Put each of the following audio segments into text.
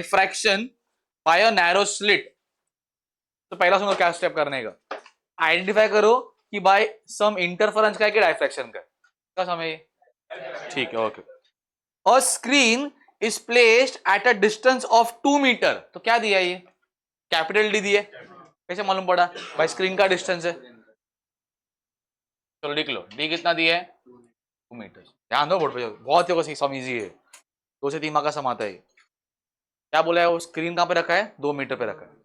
Diffraction by a narrow slit. तो पहला सुनो क्या स्टेप करने का, आइडेंटिफाई करो कि बाय सम इंटरफेरेंस का है कि डायफ्रैक्शन का है। क्या समय, ठीक है, okay. A screen is placed at a distance of 2 metre. तो क्या दिया ये, कैपिटल डी दिए, कैसे मालूम पड़ा, भाई स्क्रीन का डिस्टेंस है। चलो लिख लो, डी कितना दिया है, 2 मीटर। ध्यान दो बोर्ड पे, बहुत ही सम इजी है, 2 से 3 मार्क का सम आता है। क्या बोला है, वो स्क्रीन कहां पे रखा है, 2 मीटर पे रखा है।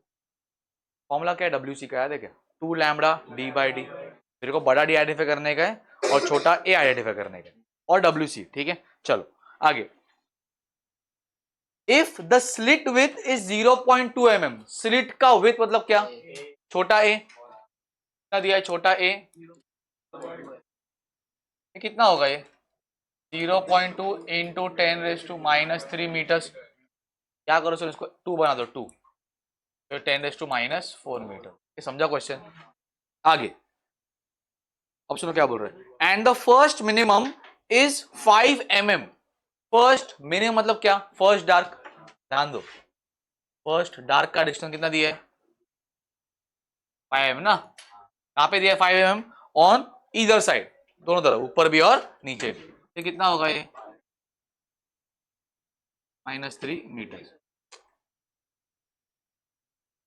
फॉर्मूला क्या है, डब्ल्यू सी का याद है क्या, 2 लैम्बडा डी बाई डी। तेरे को बड़ा डी आइडेंटिफाई करने का है और छोटा ए आइडेंटिफाई करने का है, और डब्ल्यू सी, ठीक है। चलो आगे, if the slit with is 0.2 mm, slit का विथ मतलब क्या, छोटा ए, कितना दिया है छोटा ए, कितना होगा ये 0.2 इंटू 10⁻³ मीटर्स। क्या करो सर, इसको 2 बना दो, 2 तो 10⁻⁴ मीटर। ये समझा क्वेश्चन। आगे अब सुनो क्या बोल रहे हैं, and the first minimum is 5 mm। First minimum मतलब क्या, फर्स्ट डार्क, ध्यान दो, फर्स्ट डार्क का डिस्टेंस कितना दिया है, 5 mm ना, कहां पे दिया है 5 mm, ऑन ईदर साइड, दोनों तरफ, ऊपर भी और नीचे भी। ये कितना होगा ये -3 मीटर।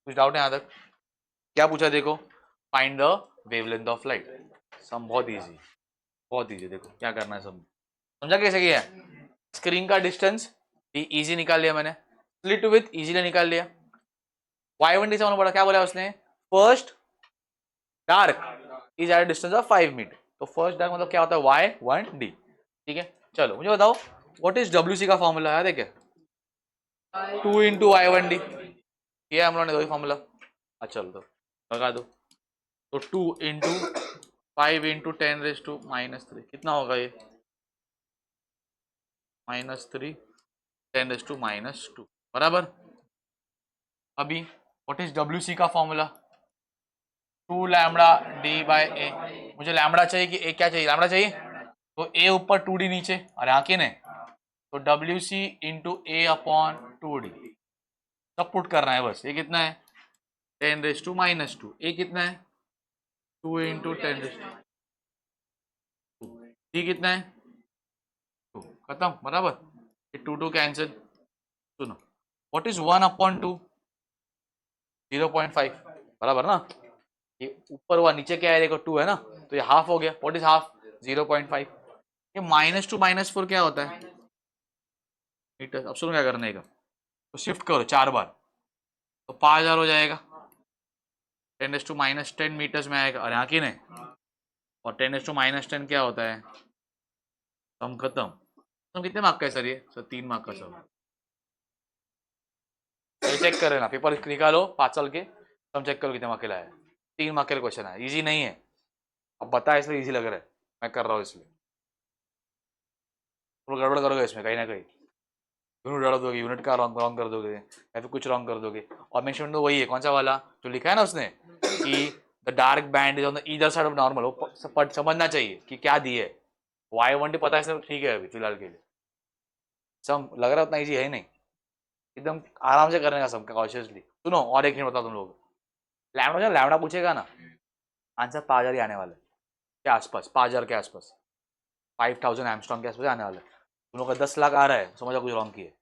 कुछ डाउट है यहां तक, क्या पूछा देखो, find the wavelength of light. Sum बहुत इजी, बहुत इजी, देखो क्या करना है, सब समझा कैसे किया है। स्क्रीन का डिस्टेंस इजी निकाल लिया मैंने, स्लिट विथ इजीली निकाल लिया, y1d से पड़ा, क्या बोला उसने, first dark is at distance of 5 metre. तो फर्स्ट डार्क मतलब क्या होता है, y1d, ठीक है। चलो मुझे बताओ व्हाट इज डब्ल्यू सी का फॉर्मूला है, देखे 2 इंटू y1d, ये हम लोगों ने दो ही फॉर्मूला। अच्छा चलो तो लगा दो, तो 2 इंटू 5 इंटू 10⁻³ कितना होगा ये, -3 10⁻², बराबर। अभी व्हाट इज डब्ल्यू सी का फॉर्मूला, 2 लैम्बडा डी बाई ए। मुझे लैम्बडा चाहिए कि ए, क्या चाहिए, लैम्बडा चाहिए, तो ए ऊपर 2d नीचे, अरे हाँ कि नहीं, तो डब्ल्यू सी इंटू ए अपॉन 2d, सब पुट करना है बस। ये कितना है 10⁻², ए कितना है 2 इंटू 10⁻², डी कितना है 2, खत्म, बराबर। ये 2 कैंसिल। सुनो व्हाट इज 1/2, 0.5, बराबर ना, ये ऊपर हुआ नीचे क्या है देखो 2 है ना, तो ये हाफ हो गया, व्हाट इज हाफ 0.5। ये -2 -4 क्या होता है मीटर। अब सुनो क्या करने का, तो शिफ्ट करो 4 बार, तो 5000 हो जाएगा, 10⁻10 मीटर्स में आएगा, और यहाँ की नहीं, और 10⁻10 क्या होता है, हम खत्म। तो कितने मार्क का है सर ये, सर 3 मार्क का सब। चेक करे ना, पेपर निकालो 5 साल के, तुम चेक करो कितने मार्क के लाया, 3 मार्क के क्वेश्चन है, इजी नहीं है, अब बता इसलिए इजी लग रहा है, मैं कर रहा हूँ इसलिए, तुम गड़बड़ करोगे इसमें कहीं ना कहीं, यूनिट डाल दोगे, यूनिट का रॉन्ग रॉन्ग कर दोगे, या फिर कुछ रॉन्ग कर दोगे। और मेंशन तो वही है, कौन सा वाला जो लिखा है ना उसने कि the dark band is on the either side of normal, वो समझना चाहिए कि क्या दिए है। y1d पता है सर, ठीक है अभी फिलहाल के लिए, सब लग रहा है उतना ईजी है ही नहीं, एकदम आराम से करने का सब कॉन्शियसली। सुनो और एक हिंट बताओ तुम लोग, लैम्बडा, लैम्बडा पूछेगा ना, आंसर 5000 ही आने वाला है, के आसपास, 5000 के आसपास, 5000 एमस्ट्रॉन्ग के आसपास आने वाला है। तुम लोग का 10 लाख आ रहा है, समझा कुछ रॉन्ग किए,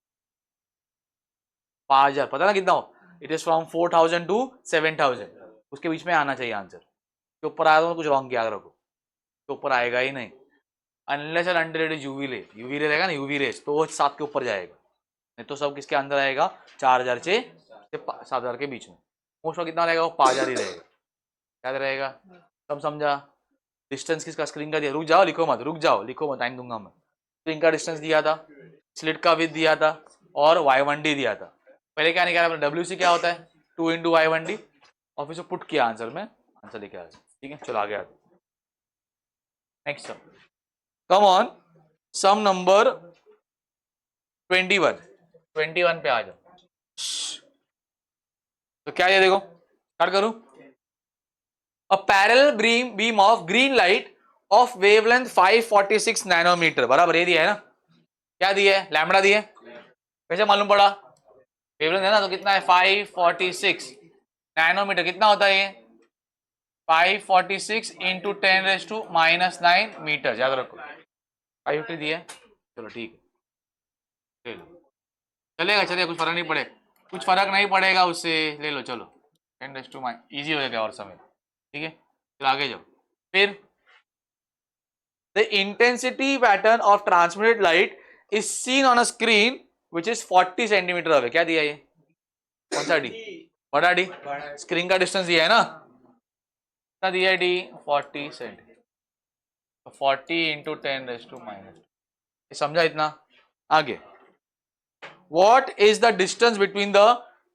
5000 पता ना कितना हो, इट इज फ्रॉम 4000 टू 7000, उसके बीच में आना चाहिए आंसर, के ऊपर आया तो कुछ रॉन्ग किया, रखो के ऊपर आएगा ही नहीं, unless and until it is UV ray, UV ray रहेगा ना, यूवी रेस, तो वो 7 के ऊपर जाएगा, नहीं तो सब किसके अंदर आएगा, 4000 से 7000 के बीच में, मोस्ट ऑफ कितना रहेगा, वो 5000 ही रहेगा, याद रहेगा, सब समझा। डिस्टेंस किसका, स्क्रीन का दिया, रुक जाओ लिखो मत, रुक जाओ लिखो मत, टाइम दूंगा मैं। स्क्रीन का डिस्टेंस दिया था, स्लिट का विड्थ दिया था, और y1d दिया था। पहले क्या निकाला, डब्ल्यू क्या होता है 2 इंटू y1d, और फिर पुट किया आंसर में, आंसर लिखा है, ठीक है। चलो आगे आते, next sum, come on, sum number 21 पे आ जाओ। तो क्या ये देखो, स्टार्ट करूं, a parallel beam of green light of wavelength 546 nanometre, बराबर ये दिया है ना, क्या दिया है, लैम्बडा दिया है, कैसे मालूम पड़ा, वेवलेंथ है ना, तो कितना है 546 नैनोमीटर। कितना होता है ये 546 इंटू 10⁻⁹ मीटर, याद रखो। 550 दिया है, चलो ठीक है, ले लो, चलेगा चलेगा, कुछ फर्क नहीं पड़े, कुछ फर्क नहीं पड़ेगा उससे, ले लो चलो। 10⁻, इजी हो जाएगा और समय, ठीक है। फिर आगे जाओ। फिर the intensity pattern of transmitted light is seen on a screen which is 40 centimetre away. क्या दिया ये, कौन सा डी, बड़ा डी, स्क्रीन का डिस्टेंस दिया है ना, कितना दिया है डी 40 सेंटीमीटर, 40 इंटू 10⁻⁻, समझा इतना। आगे, what is the distance between the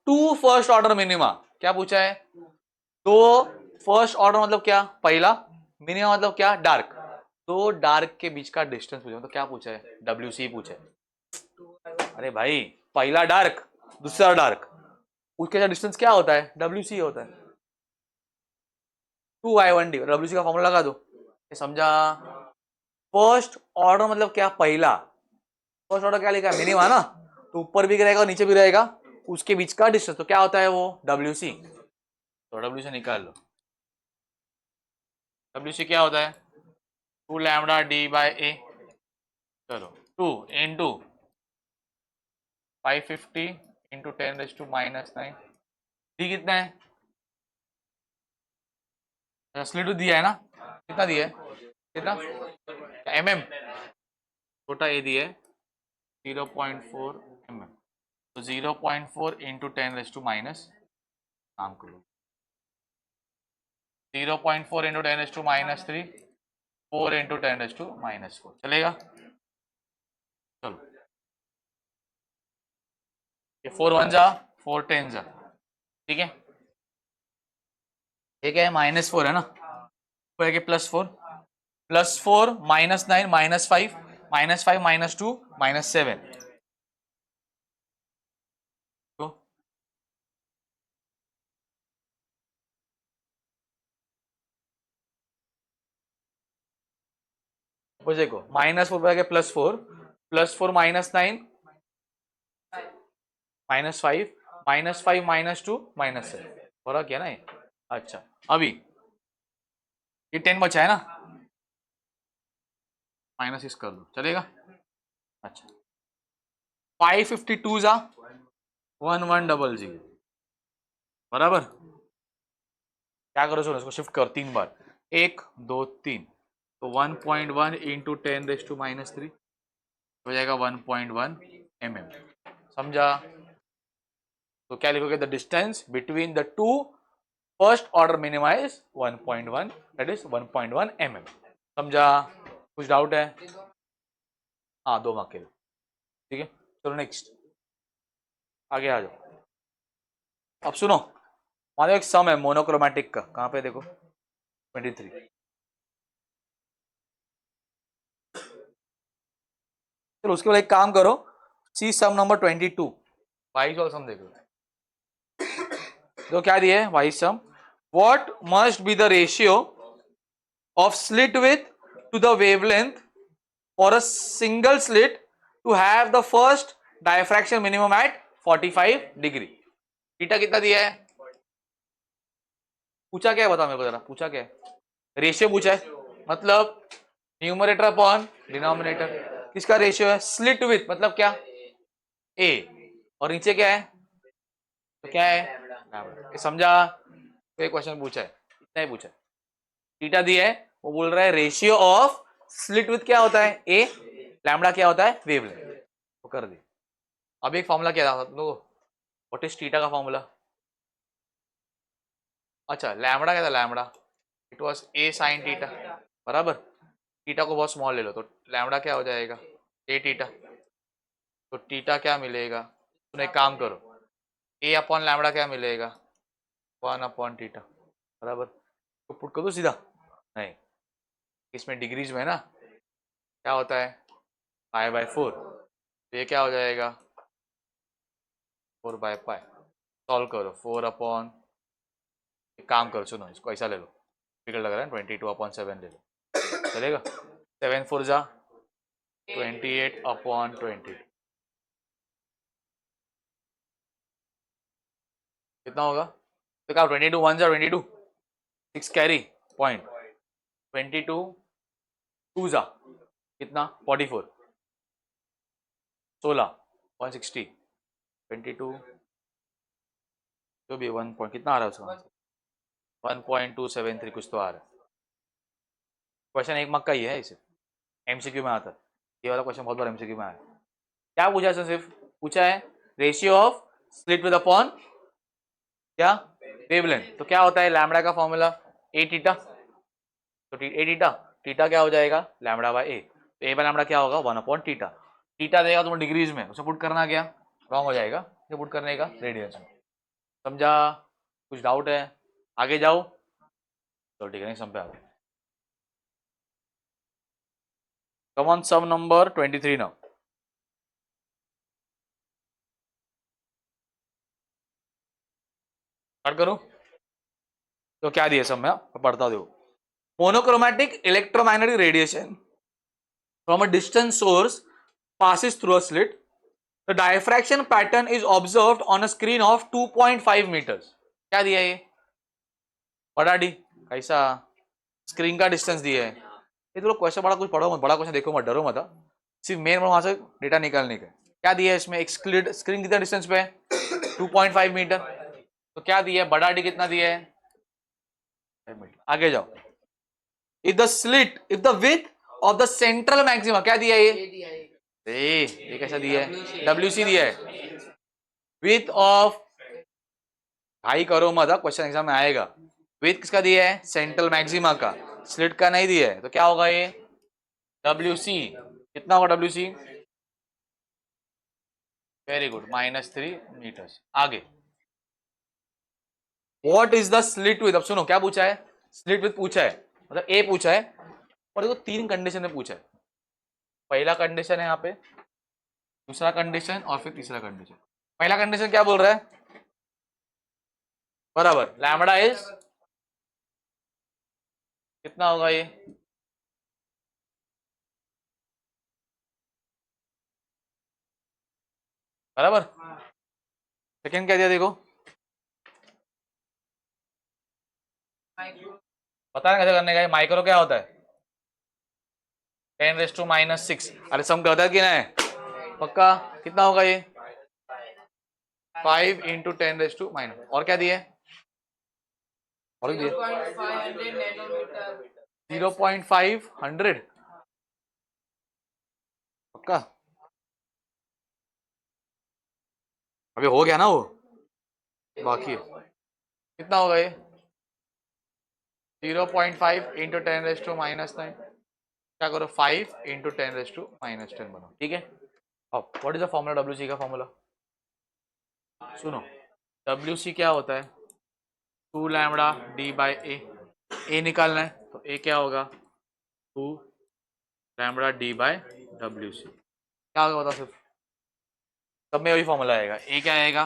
two first order minima. क्या पूछा है, तो फर्स्ट ऑर्डर मतलब क्या, पहला, मिनिमा मतलब क्या, डार्क, तो डार्क के बीच का डिस्टेंस पूछा, तो क्या पूछा है, WC पूछा है। अरे भाई, पहला डार्क, दूसरा डार्क, उसके डिस्टेंस क्या होता है, WC होता है। 2I1D, WC का फॉर्मूला लगा दो, ये समझा। फर्स्ट ऑर्डर मतलब क्या, पहला, फर्स्ट ऑर्डर क्या लिखा है, मिनिमा ना, तो ऊपर भी रहेगा और नीचे भी रहेगा, उसके बीच का डिस्टेंस तो क्या होता है वो, WC। तो WC निकाल लो, WC क्या होता है 2λD/A, चलो 2 इंटू 550 इंटू 10⁻⁹, डी कितना है, स्लिट दिया है ना, कितना दिया है, कितना mm, छोटा ए दिया है 0.4 mm, तो 0.4 इंटू 10⁻⁻, काम करो 0.4 इंटू 10⁻³ 4 इंटू 10⁻⁴, चलेगा। चलो, ये 4 1 जा 4 10 जा, ठीक है, ये क्या है -4 है ना, तो है कि +4, +4 -9 -5 -5 -2 -7, तो देखो -4 पे +4, +4 -9 -5 -5 -2 -7, फर्क है ना ये। अच्छा, अभी ये 10 बचा है ना, माइनस इस कर दो, चलेगा। अच्छा, 552 जा 1100, बराबर, क्या करो, सुनो इसको शिफ्ट कर 3 बार, 1 2 3, तो 1.1 इंटू 10⁻³ हो जाएगा 1.1 mm, समझा। तो क्या लिखोगे, the distance between the two first order minima is 1.1, that is 1.1 mm, समझा। कुछ डाउट है, हाँ 2 मार्क के लिए, ठीक है। चलो नेक्स्ट, आगे आ जाओ। अब सुनो, मान लो एक सम है मोनोक्रोमेटिक का, कहाँ पे देखो 23, चलो उसके बाद एक काम करो, सी सम नंबर 22, वाइस वाला सम देखो, तो क्या दिए है wise sum, what must be the ratio of slit width to the wavelength for a single slit to have the first diffraction minimum at 45 degree. Theta कितना दिया है, पूछा क्या है, बताओ मेरे को जरा, पूछा क्या है, रेशियो पूछा है, मतलब न्यूमरेटर अपॉन डिनोमिनेटर, किसका रेशियो है, स्लिट विथ मतलब क्या, ए, और नीचे क्या है, तो क्या है लैम्डा, समझा। तो एक क्वेश्चन पूछा है, इतना ही पूछा है, थीटा दिया है, वो बोल रहा है रेशियो ऑफ स्लिट विथ क्या होता है ए, लैम्डा क्या होता है वेवलेंथ, वो कर दे। अब एक फॉर्मूला क्या था तुम लोगों, व्हाट इज थीटा का फॉर्मूला, अच्छा लैम्डा क्या था, lambda it was a sine theta, बराबर, थीटा को बहुत स्मॉल ले लो, तो लैम्डा क्या हो जाएगा ए थीटा, तो थीटा क्या मिलेगा, तुम एक काम करो, ए अपॉन लैम्डा क्या मिलेगा 1/थीटा, बराबर, तो पुट कर दो सीधा, नहीं, इसमें डिग्रीज में है ना, क्या होता है π/4, तो ये क्या हो जाएगा 4/π, सॉल्व करो 4/, एक काम करो सुनो, इसको ऐसा ले लो, फिगर लग रहा है 22/7 ले लो, चलेगा, 7 4 जा 28/20, कितना होगा? तो क्या 22 1 जा 22, 6 कैरी पॉइंट, 22 2 जा कितना 44, 16 160, 22 जो भी 1 पॉइंट कितना आ रहा है उसका 1.273 कुछ तो आ रहा है। क्वेश्चन 1 मार्क का ही है, इसे एमसीक्यू में आता है ये वाला क्वेश्चन, बहुत बार एमसीक्यू में आया। क्या पूछा है? सिर्फ पूछा है ratio of slit with upon क्या वेवलेंथ। तो क्या होता है लैम्बडा का फॉर्मूला ए थीटा, तो ए थीटा, थीटा क्या हो जाएगा लैम्बडा बाय ए, तो ए बाय लैम्बडा क्या होगा 1 अपॉन थीटा। थीटा देगा तुम्हें डिग्रीज में, उसे पुट करना क्या रॉन्ग हो जाएगा, उसे पुट करने का रेडियंस में। समझा? कुछ डाउट है? आगे जाओ। तो ठीक है, नहीं समझ आ come on sum number 23 now. Start करूं? तो क्या दिया सब में पढ़ता दो। Monochromatic electromagnetic radiation from a distant source passes through a slit. The diffraction pattern is observed on a screen of 2.5 meters. क्या दिया ये बड़ा डी, कैसा स्क्रीन का डिस्टेंस दिया है। ये तो लोग क्वेश्चन बड़ा कुछ पढ़ो मत, बड़ा क्वेश्चन देखो मत, डरो मत, सिर्फ मेन वहां से डेटा निकालने का। क्या दिया है इसमें, एक स्क्रीन कितना डिस्टेंस पे है 2.5 मीटर, तो क्या दिया है बड़ा डी कितना दिया है, आगे जाओ। If the slit, if the width of the central maxima, क्या दिया है ये कैसा दिया है WC दिया है, विथ ऑफ, हाई करो मत, क्वेश्चन एग्जाम में आएगा। विथ किसका दिया है सेंट्रल मैक्सिमा का, स्लिट का नहीं दिया है, तो क्या होगा ये WC, कितना होगा WC, वेरी गुड -3 मीटर्स। आगे what is the slit with, अब सुनो क्या पूछा है, स्लिट विथ पूछा है, मतलब ए पूछा है, और देखो 3 कंडीशन में पूछा है। पहला कंडीशन है यहाँ पे, दूसरा कंडीशन और फिर तीसरा कंडीशन। पहला कंडीशन क्या बोल रहा है, बराबर लैम्बडा इज कितना होगा ये, बराबर। सेकंड क्या दिया देखो, पता है कैसे करने का, माइक्रो क्या होता है 10⁻⁻⁶। अरे सम करता है कि नहीं पक्का, कितना होगा ये 5 × 10⁻⁻, और क्या दिए, और दिए 0.500 पक्का, अभी हो गया ना वो, बाकी कितना होगा ये 0.5 × 10⁻⁻9, क्या करो 5 × 10⁻10 बनो, ठीक है। अब what is the formula WC का फॉर्मूला, सुनो WC क्या होता है 2 लैम्बडा D बाई ए निकालना है, तो ए क्या होगा 2 लैम्बडा D बाई WC, क्या होगा बता, सिर्फ सब में वही फॉर्मूला आएगा, ए क्या आएगा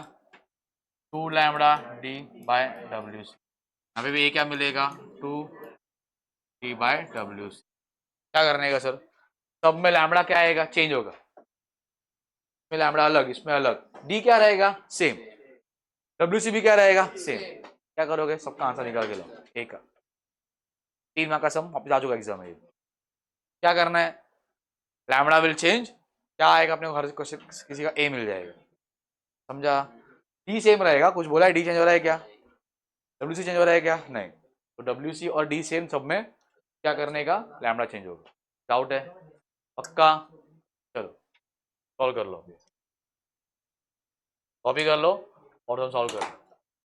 2 लैम्बडा D बाई WC, यहाँ पे भी ए क्या मिलेगा 2 D बाई WC। क्या करने का सर, सब में लैम्बडा क्या आएगा चेंज होगा, इसमें लैम्बडा अलग, इसमें अलग, डी क्या रहेगा सेम, WC भी क्या रहेगा सेम। क्या करोगे सबका आंसर निकाल के लो, एक का 3 मार्क का सम वापस आ चुका एग्जाम में। क्या करना है, लैम्बडा विल चेंज, क्या आएगा अपने को हर क्वेश्चन किसी का ए मिल जाएगा, समझा। डी सेम रहेगा, कुछ बोला है डी चेंज हो रहा है क्या, WC चेंज हो रहा है क्या, नहीं, तो WC और डी सेम, सब में क्या करने का लैम्बडा चेंज होगा। डाउट है पक्का, चलो सॉल्व कर लो, कॉपी कर लो और तुम सॉल्व कर लो।